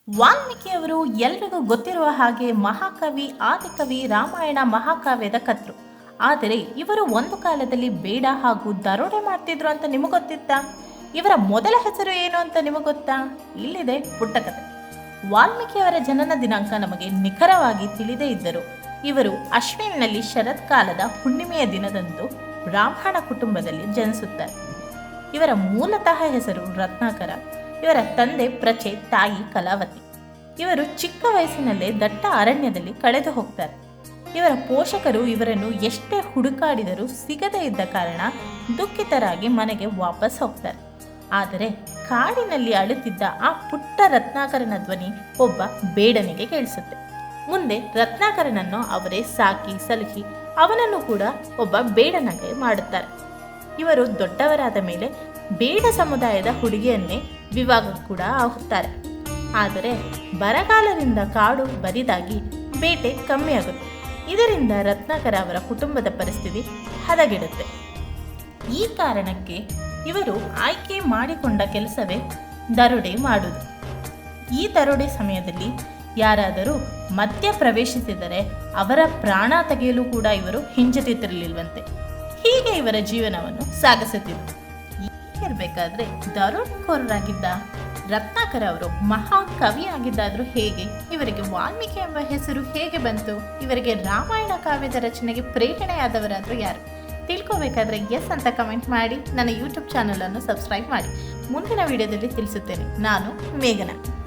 ವಾಲ್ಮೀಕಿಯವರು ಎಲ್ರಿಗೂ ಗೊತ್ತಿರುವ ಹಾಗೆ ಮಹಾಕವಿ, ಆದಿಕವಿ, ರಾಮಾಯಣ ಮಹಾಕಾವ್ಯದ ಕರ್ತೃ. ಆದರೆ ಇವರು ಒಂದು ಕಾಲದಲ್ಲಿ ಬೇಡ ಹಾಗೂ ದರೋಡೆ ಮಾಡ್ತಿದ್ರು ಅಂತ ನಿಮಗೆ ಗೊತ್ತಿತ್ತಾ? ಇವರ ಮೊದಲ ಹೆಸರು ಏನು ಅಂತ ನಿಮಗೆ ಗೊತ್ತಾ? ಇಲ್ಲಿದೆ ಪುಟ್ಟ ಕಥೆ. ವಾಲ್ಮೀಕಿಯವರ ಜನನ ದಿನಾಂಕ ನಮಗೆ ನಿಖರವಾಗಿ ತಿಳಿದೇ ಇದ್ದರು ಇವರು ಅಶ್ವಿನ್ನಲ್ಲಿ ಶರತ್ಕಾಲದ ಹುಣ್ಣಿಮೆಯ ದಿನದಂದು ಬ್ರಾಹ್ಮಣ ಕುಟುಂಬದಲ್ಲಿ ಜನಿಸುತ್ತಾರೆ. ಇವರ ಮೂಲತಃ ಹೆಸರು ರತ್ನಾಕರ. ಇವರ ತಂದೆ ಪ್ರಚೆ, ತಾಯಿ ಕಲಾವತಿ. ಇವರು ಚಿಕ್ಕ ವಯಸ್ಸಿನಲ್ಲೇ ದಟ್ಟ ಅರಣ್ಯದಲ್ಲಿ ಕಳೆದು ಹೋಗ್ತಾರೆ. ಇವರ ಪೋಷಕರು ಇವರನ್ನು ಎಷ್ಟೇ ಹುಡುಕಾಡಿದರೂ ಸಿಗದೇ ಇದ್ದ ಕಾರಣ ದುಃಖಿತರಾಗಿ ಮನೆಗೆ ವಾಪಸ್ ಹೋಗ್ತಾರೆ. ಆದರೆ ಕಾಡಿನಲ್ಲಿ ಅಳುತ್ತಿದ್ದ ಆ ಪುಟ್ಟ ರತ್ನಾಕರನ ಧ್ವನಿ ಒಬ್ಬ ಬೇಡನಿಗೆ ಕೇಳಿಸುತ್ತೆ. ಮುಂದೆ ರತ್ನಾಕರನನ್ನು ಅವರೇ ಸಾಕಿ ಸಲಹಿ ಅವನನ್ನು ಕೂಡ ಒಬ್ಬ ಬೇಡನಾಗಿ ಮಾಡುತ್ತಾರೆ. ಇವರು ದೊಡ್ಡವರಾದ ಮೇಲೆ ಬೇಡ ಸಮುದಾಯದ ಹುಡುಗಿಯನ್ನೇ ವಿವಾಹ ಕೂಡ ಆಗುತ್ತಾರೆ. ಆದರೆ ಬರಗಾಲದಿಂದ ಕಾಡು ಬರಿದಾಗಿ ಬೇಟೆ ಕಮ್ಮಿಯಾಗುತ್ತೆ. ಇದರಿಂದ ರತ್ನಾಕರ ಅವರ ಕುಟುಂಬದ ಪರಿಸ್ಥಿತಿ ಹದಗೆಡುತ್ತೆ. ಈ ಕಾರಣಕ್ಕೆ ಇವರು ಆಯ್ಕೆ ಮಾಡಿಕೊಂಡ ಕೆಲಸವೇ ದರೋಡೆ ಮಾಡುವುದು. ಈ ದರೋಡೆ ಸಮಯದಲ್ಲಿ ಯಾರಾದರೂ ಮಧ್ಯ ಪ್ರವೇಶಿಸಿದರೆ ಅವರ ಪ್ರಾಣ ತೆಗೆಯಲು ಕೂಡ ಇವರು ಹಿಂಜರಿತಿರಲಿಲ್ವಂತೆ. ಹೀಗೆ ಇವರ ಜೀವನವನ್ನು ಸಾಗಿಸುತ್ತಿದ್ದರು. ಇರಬೇಕಾದ್ರೆ ದರೋಡೆಕೋರರಾಗಿದ್ದ ರತ್ನಾಕರ ಅವರು ಮಹಾಕವಿಯಾಗಿದ್ದಾದರೂ ಹೇಗೆ? ಇವರಿಗೆ ವಾಲ್ಮೀಕಿ ಎಂಬ ಹೆಸರು ಹೇಗೆ ಬಂತು? ಇವರಿಗೆ ರಾಮಾಯಣ ಕಾವ್ಯದ ರಚನೆಗೆ ಪ್ರೇರಣೆಯಾದವರಾದರೂ ಯಾರು? ತಿಳ್ಕೋಬೇಕಾದ್ರೆ ಎಸ್ ಅಂತ ಕಮೆಂಟ್ ಮಾಡಿ. ನನ್ನ ಯೂಟ್ಯೂಬ್ ಚಾನಲನ್ನು ಸಬ್ಸ್ಕ್ರೈಬ್ ಮಾಡಿ. ಮುಂದಿನ ವಿಡಿಯೋದಲ್ಲಿ ತಿಳಿಸುತ್ತೇನೆ. ನಾನು ಮೇಘನಾ.